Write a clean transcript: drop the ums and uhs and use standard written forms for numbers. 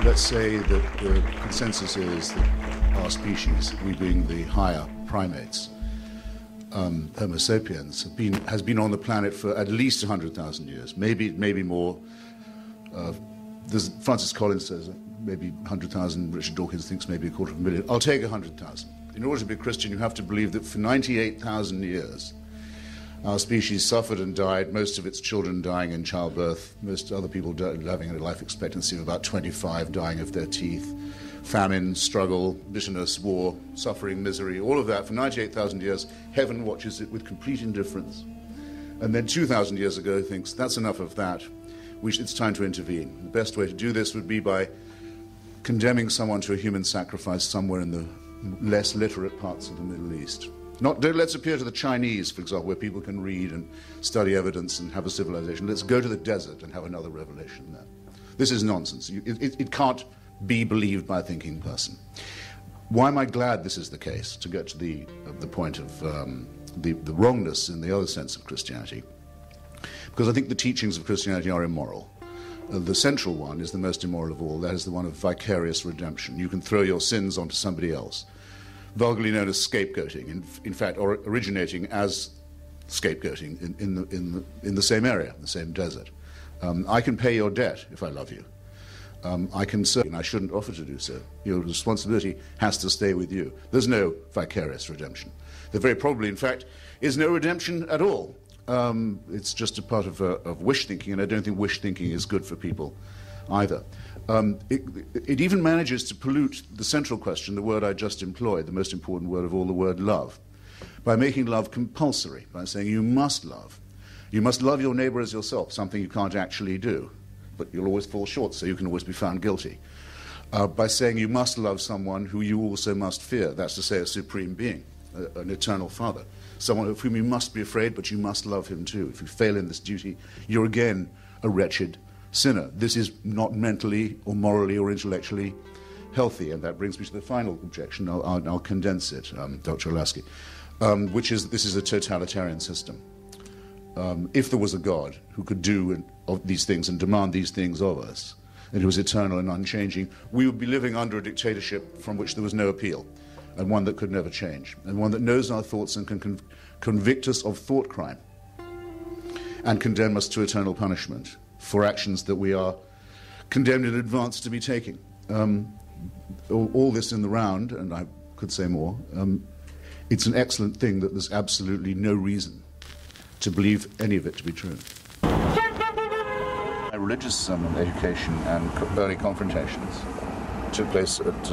Let's say that the consensus is that our species, we being the higher primates, Homo sapiens, has been on the planet for at least 100,000 years, maybe more. Francis Collins says maybe 100,000. Richard Dawkins thinks maybe 250,000. I'll take 100,000. In order to be a Christian, you have to believe that for 98,000 years, our species suffered and died, most of its children dying in childbirth, most other people having a life expectancy of about 25, dying of their teeth, famine, struggle, bitterness, war, suffering, misery, all of that. For 98,000 years, heaven watches it with complete indifference. And then 2,000 years ago thinks, that's enough of that. It's time to intervene. The best way to do this would be by condemning someone to a human sacrifice somewhere in the less literate parts of the Middle East. Let's appeal to the Chinese, for example, where people can read and study evidence and have a civilization. Let's go to the desert and have another revelation there. This is nonsense. It can't be believed by a thinking person. Why am I glad this is the case? To get to the point of the wrongness in the other sense of Christianity. Because I think the teachings of Christianity are immoral. The central one is the most immoral of all. That is the one of vicarious redemption. You can throw your sins onto somebody else. Vulgarly known as scapegoating, in fact, or originating as scapegoating in the same area, the same desert. I can pay your debt if I love you. I can serve you, and I shouldn't offer to do so. Your responsibility has to stay with you. There's no vicarious redemption. There very probably, in fact, is no redemption at all. It's just a part of wish thinking, and I don't think wish thinking is good for people either. It even manages to pollute the central question, the word I just employed, the most important word of all, the word love, by making love compulsory, by saying you must love. You must love your neighbor as yourself, something you can't actually do, but you'll always fall short, so you can always be found guilty. By saying you must love someone who you also must fear, that's to say a supreme being, an eternal father, someone of whom you must be afraid, but you must love him too. If you fail in this duty, you're again a wretched sinner. This is not mentally or morally or intellectually healthy, and that brings me to the final objection. I'll condense it, Dr. Olaski, which is this is a totalitarian system. If there was a God who could do these things and demand these things of us, and who was eternal and unchanging, we would be living under a dictatorship from which there was no appeal, and one that could never change, and one that knows our thoughts and can convict us of thought crime and condemn us to eternal punishment for actions that we are condemned in advance to be taking. All this in the round, and I could say more, it's an excellent thing that there's absolutely no reason to believe any of it to be true. My religious education and early confrontations took place at